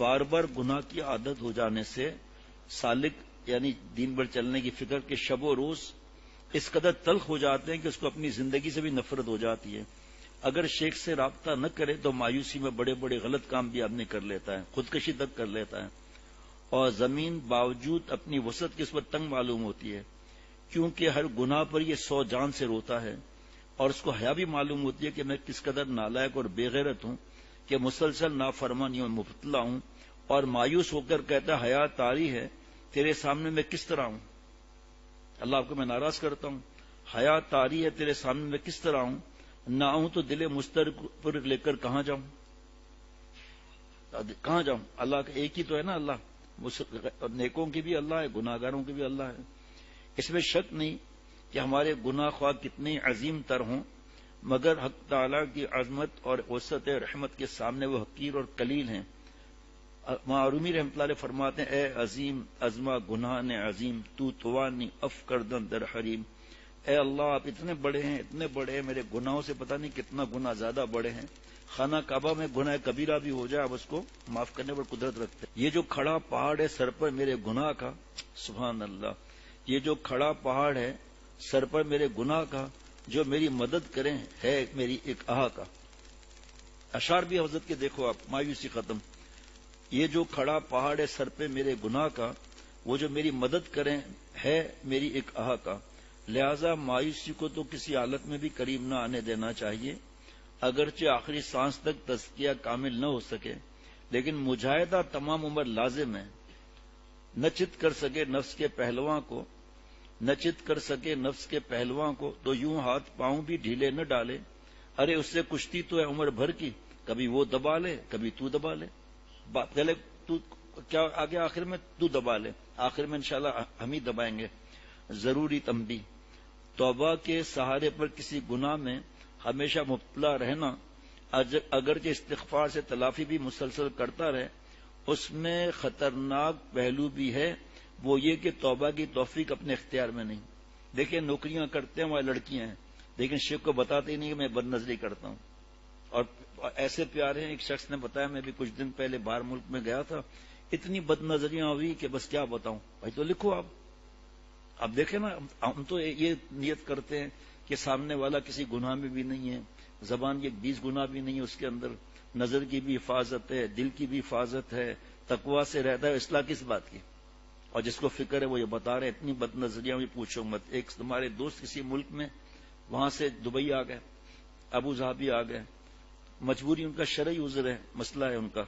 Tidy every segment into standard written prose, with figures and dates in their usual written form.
بار بار گناہ کی عادت ہو جانے سے سالک یعنی دین بھر چلنے کی فکر کے شب و روز اس قدر تلخ ہو جاتے ہیں کہ اس کو اپنی زندگی سے بھی نفرت ہو جاتی ہے. اگر شیخ سے رابطہ نہ کرے تو مایوسی میں بڑے بڑے غلط کام بھی آدمی کر لیتا ہے، خودکشی تک کر لیتا ہے. اور زمین باوجود اپنی وسعت کی اس پر تنگ معلوم ہوتی ہے، کیونکہ ہر گناہ پر یہ 100 جان سے روتا ہے. اور اس کو حیا بھی معلوم ہوتی ہے کہ میں کس قدر نالائق اور بے غیرت ہوں کہ مسلسل نافرمانیوں میں مبتلا ہوں. اور مایوس ہو کر کہتا ہے حیا طاری ہے تیرے سامنے میں کس طرح ہوں. اللہ آپ کو میں ناراض کرتا ہوں. حیا طاری ہے تیرے سامنے میں کس طرح ہوں، نہ ہوں تو دل مسترق پر لے کر کہاں جاؤں. کہاں جاؤں؟ اللہ کا ایک ہی تو ہے نا اللہ. نیکوں کی بھی اللہ ہے، گناہ گاروں کی بھی اللہ ہے. اس میں شک نہیں کہ ہمارے گناہ خواہ کتنے عظیم تر ہوں، مگر حق تعالیٰ کی عظمت اور وسعت رحمت کے سامنے وہ حقیر اور قلیل ہیں. معرومی رحمۃ اللہ علیہ فرماتے ہیں اے عظیم عظمہ گناہ نے عظیم تو توانی اف کردن در حریم. اے اللہ آپ اتنے بڑے ہیں، اتنے بڑے ہیں، میرے گناہوں سے پتہ نہیں کتنا گناہ زیادہ بڑے ہیں. خانہ کعبہ میں گناہ کبیرہ بھی ہو جائے آپ اس کو معاف کرنے پر قدرت رکھتے ہیں. یہ جو کھڑا پہاڑ ہے سر پر میرے گناہ کا، سبحان اللہ، یہ جو کھڑا پہاڑ ہے سر پر میرے گناہ کا، جو میری مدد کریں ہے میری ایک آہ کا. اشعار بھی حضرت کے دیکھو آپ، مایوسی ختم. یہ جو کھڑا پہاڑ ہے سر پہ میرے گناہ کا، وہ جو میری مدد کریں ہے میری ایک آہ کا. لہذا مایوسی کو تو کسی حالت میں بھی قریب نہ آنے دینا چاہیے، اگرچہ آخری سانس تک تزکیہ کامل نہ ہو سکے، لیکن مجاہدہ تمام عمر لازم ہے. نہ چت کر سکے نفس کے پہلواں کو، نہ چت کر سکے نفس کے پہلواں کو، تو یوں ہاتھ پاؤں بھی ڈھیلے نہ ڈالے. ارے اس سے کشتی تو ہے عمر بھر کی، کبھی وہ دبا لے کبھی تو دبا لے. پہلے تو کیا آگے آخر میں تو دبا لے، آخر میں انشاءاللہ ہم ہی دبائیں گے. ضروری تنبیہ، توبہ کے سہارے پر کسی گناہ میں ہمیشہ مبتلا رہنا اگرچہ استغفار سے تلافی بھی مسلسل کرتا رہے، اس میں خطرناک پہلو بھی ہے. وہ یہ کہ توبہ کی توفیق اپنے اختیار میں نہیں. دیکھیں نوکریاں کرتے ہیں وہاں لڑکیاں ہیں، لیکن شیخ کو بتاتے ہی نہیں کہ میں بد نظری کرتا ہوں. اور ایسے پیارے ہیں، ایک شخص نے بتایا میں بھی کچھ دن پہلے باہر ملک میں گیا تھا، اتنی بد نظریاں ہوئی کہ بس کیا بتاؤں. بھائی تو لکھو آپ. اب دیکھیں نا، ہم تو یہ نیت کرتے ہیں کہ سامنے والا کسی گناہ میں بھی نہیں ہے، زبان کی 20 گناہ بھی نہیں ہے اس کے اندر، نظر کی بھی حفاظت ہے، دل کی بھی حفاظت ہے، تقویٰ سے رہتا ہے، اصلاح کس بات کی. اور جس کو فکر ہے وہ یہ بتا رہے اتنی بد نظریاں بھی پوچھو مت. ایک تمہارے دوست کسی ملک میں، وہاں سے دبئی آ گئے، ابو ظہبی آ گئے، مجبوری ان کا شرعی عذر ہے، مسئلہ ہے ان کا.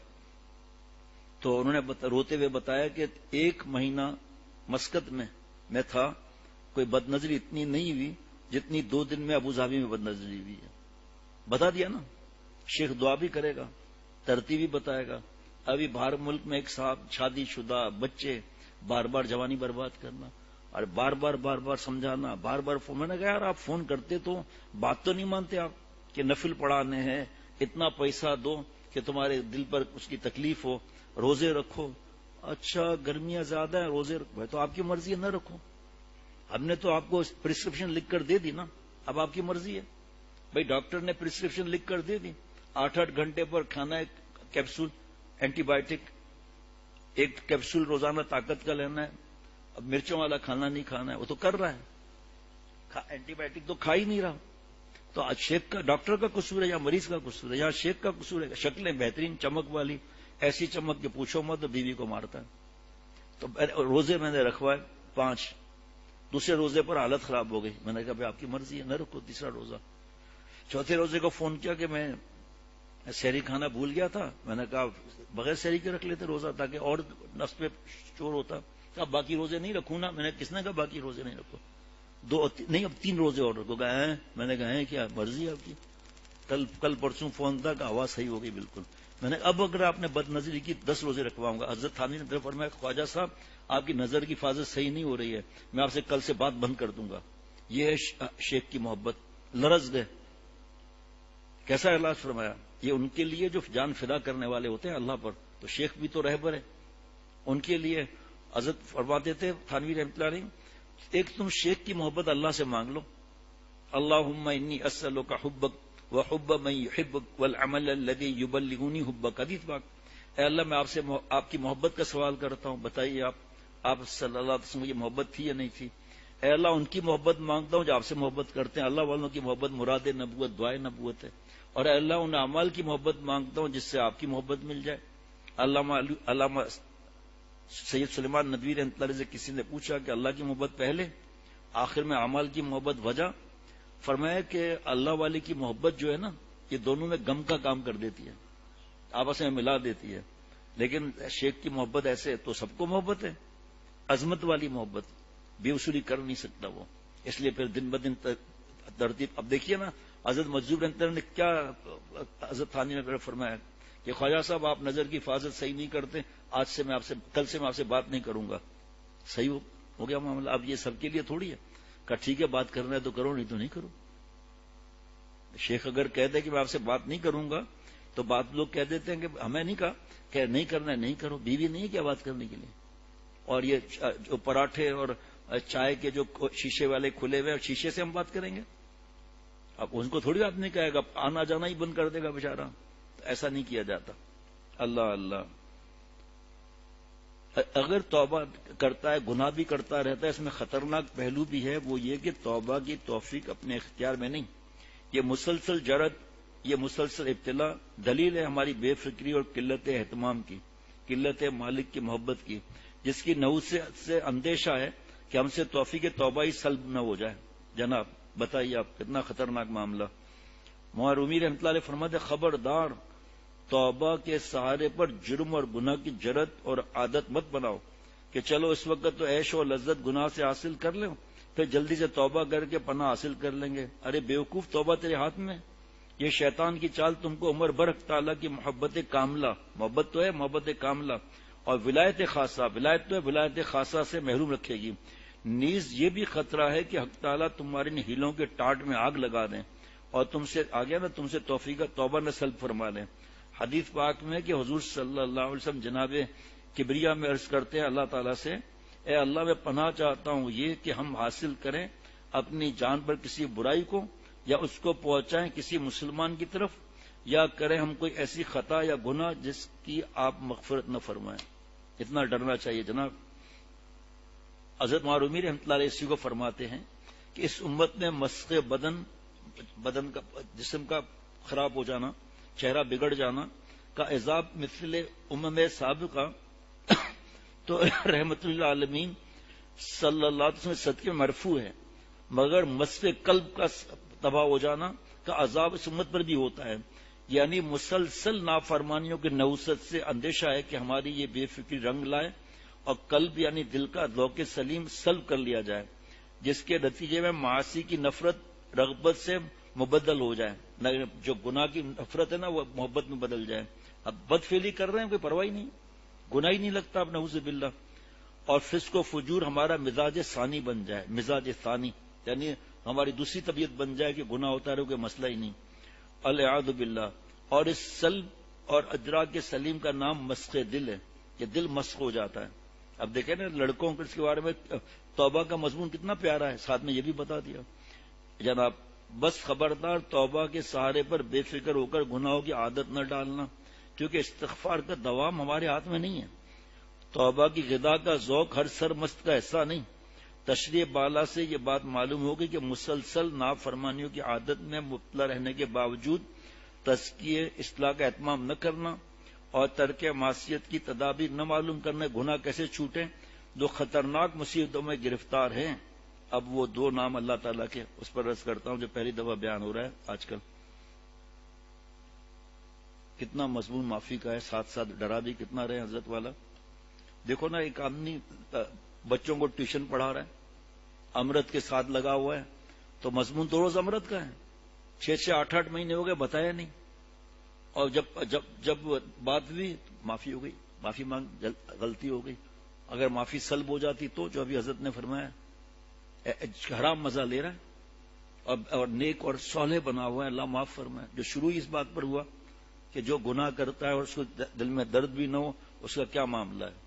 تو انہوں نے روتے ہوئے بتایا کہ 1 مہینہ مسقط میں تھا، کوئی بد نظری اتنی نہیں ہوئی جتنی 2 دن میں ابو ظہبی میں بد نظری ہوئی ہے. بتا دیا نا. شیخ دعا بھی کرے گا، ترتیب بھی بتائے گا. ابھی باہر ملک میں ایک صاحب، شادی شدہ بچے، بار بار جوانی برباد کرنا اور بار بار سمجھانا، بار بار فون. میں نے کہا یار آپ فون کرتے تو بات تو نہیں مانتے آپ کہ نفل پڑھانے ہیں، اتنا پیسہ دو کہ تمہارے دل پر اس کی تکلیف ہو، روزے رکھو. اچھا گرمیاں زیادہ ہیں روزے رکھو، تو آپ کی مرضی ہے نہ رکھو. ہم نے تو آپ کو پرسکرپشن لکھ کر دے دی نا، اب آپ کی مرضی ہے. بھائی ڈاکٹر نے پرسکرپشن لکھ کر دے دی، 8 گھنٹے پر کھانا ہے کیپسول اینٹی بایوٹک، 1 کیپسول روزانہ طاقت کا لینا ہے. اب مرچوں والا کھانا نہیں کھانا ہے، وہ تو کر رہا ہے، اینٹی بایوٹک تو کھا ہی نہیں رہا. تو شیخ کا، ڈاکٹر کا قصور ہے یا مریض کا قصور ہے یا شیخ کا قصور ہے؟ شکلیں بہترین چمک والی، ایسی چمک کہ پوچھو مت، تو بیوی کو مارتا ہے. تو روزے میں نے رکھوائے 5، دوسرے روزے پر حالت خراب ہو گئی. میں نے کہا بھائی آپ کی مرضی ہے نہ رکھو تیسرا روزہ. چوتھے روزے کو فون کیا کہ میں سحری کھانا بھول گیا تھا. میں نے کہا بغیر سحری کے رکھ لیتے روزہ تاکہ اور نفس پہ چور ہوتا. کہا باقی روزے نہیں رکھوں نا. میں نے کس نے کہا باقی روزے نہیں رکھو، 2 نہیں اب 3 روزے اور رکھو. گئے میں نے کہا کیا مرضی ہے آپ کی. کل پرسوں فون تھا کہ آواز صحیح ہو گئی بالکل. میں نے اب اگر آپ نے بد نظری کی 10 روزے رکھواؤں گا. حضرت تھانوی نے فرمایا خواجہ صاحب آپ کی نظر کی حفاظت صحیح نہیں ہو رہی ہے، میں آپ سے کل سے بات بند کر دوں گا. یہ ہے شیخ کی محبت. لرز گئے. کیسا علاج فرمایا. یہ ان کے لیے جو جان فدا کرنے والے ہوتے ہیں اللہ پر، تو شیخ بھی تو رہبر ہے ان کے لیے. حضرت فرماتے تھے تھانوی رحمۃ اللہ علیہ، ایک تم شیخ کی محبت اللہ سے مانگ لو. اللہم انی اسألک حبک وحب من یحبک والعمل الذی یبلغنی حبک. حدیث پاک. اے اللہ میں آپ کی محبت کا سوال کرتا ہوں، بتائیے آپ صلی اللہ علیہ وسلم کی محبت تھی یا نہیں تھی؟ اے اللہ ان کی محبت مانگتا ہوں جو آپ سے محبت کرتے ہیں، اللہ والوں کی محبت مراد نبوت دعائے نبوت ہے، اور اے اللہ ان اعمال کی محبت مانگتا ہوں جس سے آپ کی محبت مل جائے۔ علامہ سید سلیمان ندوی رحمۃ اللہ علیہ سے کسی نے پوچھا کہ اللہ کی محبت پہلے آخر میں اعمال کی محبت وجہ؟ فرمایا کہ اللہ والی کی محبت جو ہے نا، یہ دونوں میں غم کا کام کر دیتی ہے، آپس میں ملا دیتی ہے، لیکن شیخ کی محبت ایسے تو سب کو محبت ہے، عظمت والی محبت، بے وصولی کر نہیں سکتا وہ، اس لیے پھر دن بدن ترتیب۔ اب دیکھیے نا حضرت مجذوب رحمۃ اللہ نے کیا حضرت تھانی میں فرمایا کہ خواجہ صاحب آپ نظر کی حفاظت صحیح نہیں کرتے، کل سے میں آپ سے بات نہیں کروں گا۔ صحیح ہو گیا معاملہ۔ اب یہ سب کے لیے تھوڑی ہے کہ ٹھیک ہے بات کرنا ہے تو کرو، نہیں تو نہیں کرو۔ شیخ اگر کہہ دے کہ میں آپ سے بات نہیں کروں گا تو بات لوگ کہہ دیتے ہیں کہ ہمیں نہیں کہا کہ نہیں کرنا ہے نہیں کرو، بیوی نہیں ہے کیا بات کرنے کے لیے؟ اور یہ جو پراٹھے اور چائے کے جو شیشے والے کھلے ہوئے، شیشے سے ہم بات کریں گے؟ اب ان کو تھوڑی بات نہیں کہے گا، آنا جانا ہی بند کر دے گا بیچارہ۔ ایسا نہیں کیا جاتا۔ اللہ اللہ، اگر توبہ کرتا ہے گناہ بھی کرتا رہتا ہے، اس میں خطرناک پہلو بھی ہے، وہ یہ کہ توبہ کی توفیق اپنے اختیار میں نہیں، یہ مسلسل جرت، یہ مسلسل ابتلا دلیل ہے ہماری بے فکری اور قلت اہتمام کی، قلت مالک کی محبت کی، جس کی نحوست سے اندیشہ ہے کہ ہم سے توفیق توبہ ہی سلب نہ ہو جائے۔ جناب بتائیے آپ کتنا خطرناک معاملہ۔ مولانا رومی رحمۃ اللہ علیہ فرماتے خبردار، توبہ کے سہارے پر جرم اور گناہ کی جرت اور عادت مت بناؤ کہ چلو اس وقت تو عیش و لذت گناہ سے حاصل کر لیں، پھر جلدی سے توبہ کر کے پناہ حاصل کر لیں گے۔ ارے بیوقوف، توبہ تیرے ہاتھ میں۔ یہ شیطان کی چال تم کو عمر بھر تعالیٰ کی محبت کاملہ، محبت تو ہے محبت کاملہ، اور ولایت خاصہ، ولایت تو ہے ولایت خاصہ سے محروم رکھے گی۔ نیز یہ بھی خطرہ ہے کہ حق تعالیٰ تمہاری ان ہیلوں کے ٹاٹ میں آگ لگا دیں اور تم سے توفیق توبہ نہ سلب فرما لیں۔ حدیث پاک میں کہ حضور صلی اللہ علیہ وسلم جناب کبریا میں عرض کرتے ہیں اللہ تعالیٰ سے، اے اللہ میں پناہ چاہتا ہوں یہ کہ ہم حاصل کریں اپنی جان پر کسی برائی کو، یا اس کو پہنچائیں کسی مسلمان کی طرف، یا کریں ہم کوئی ایسی خطا یا گناہ جس کی آپ مغفرت نہ فرمائیں۔ اتنا ڈرنا چاہیے جناب۔ حضرت معرومی رحمۃ اللہ علیہ اسی کو فرماتے ہیں کہ اس امت میں مسخ بدن کا، جسم کا خراب ہو جانا، چہرہ بگڑ جانا کا عذاب مثل امم سابقہ تو رحمت اللہ عالمین صلی اللہ علیہ وسلم صدقے مرفوع ہے، مگر مسخ قلب کا تباہ ہو جانا کا عذاب اس امت پر بھی ہوتا ہے۔ یعنی مسلسل نافرمانیوں کے نحوست سے اندیشہ ہے کہ ہماری یہ بے فکری رنگ لائے اور قلب یعنی دل کا ذوق سلیم سلب کر لیا جائے، جس کے نتیجے میں معاصی کی نفرت رغبت سے مبدل ہو جائے، جو گناہ کی نفرت ہے نا وہ محبت میں بدل جائے۔ اب بدفعلی کر رہے ہیں کوئی پرواہ نہیں، گناہ ہی نہیں لگتا اب نعوذ باللہ، اور فسق و فجور ہمارا مزاج ثانی بن جائے، مزاج ثانی یعنی ہماری دوسری طبیعت بن جائے کہ گناہ ہوتا رہے کوئی مسئلہ ہی نہیں، الیاذ باللہ۔ اور اس سلب اور اجرا کے سلیم کا نام مسخ دل ہے، کہ دل مسخ ہو جاتا ہے۔ اب دیکھیں نا لڑکوں کے اس کے بارے میں توبہ کا مضمون کتنا پیارا ہے، ساتھ میں یہ بھی بتا دیا جناب، بس خبردار توبہ کے سہارے پر بے فکر ہو کر گناہوں کی عادت نہ ڈالنا، کیونکہ استغفار کا دوام ہمارے ہاتھ میں نہیں ہے۔ توبہ کی غذا کا ذوق ہر سرمست کا حصہ نہیں۔ تشریح بالا سے یہ بات معلوم ہوگی کہ مسلسل نافرمانیوں کی عادت میں مبتلا رہنے کے باوجود تزکیے اصلاح کا اہتمام نہ کرنا اور ترک معصیت کی تدابیر نہ معلوم کرنا، گناہ کیسے چھوٹیں، دو خطرناک مصیبتوں میں گرفتار ہیں۔ اب وہ دو نام اللہ تعالیٰ کے اس پر عرض کرتا ہوں جو پہلی دفعہ بیان ہو رہا ہے آج کل۔ کتنا مضمون معافی کا ہے، ساتھ ساتھ ڈرا بھی کتنا رہے حضرت والا۔ دیکھو نا ایک آدمی بچوں کو ٹیوشن پڑھا رہا ہے، امرت کے ساتھ لگا ہوا ہے، تو مضمون تو روز امرت کا ہے، 6 سے 8 مہینے ہو گئے بتایا نہیں، اور جب بات ہوئی معافی ہو گئی، معافی مانگ، غلطی ہو گئی، اگر معافی سلب ہو جاتی تو جو ابھی حضرت نے فرمایا حرام مزہ لے رہا ہے اور نیک اور صالح بنا ہوا ہے، اللہ معاف فرمائے۔ جو شروع ہی اس بات پر ہوا کہ جو گناہ کرتا ہے اور اس کو دل میں درد بھی نہ ہو، اس کا کیا معاملہ ہے۔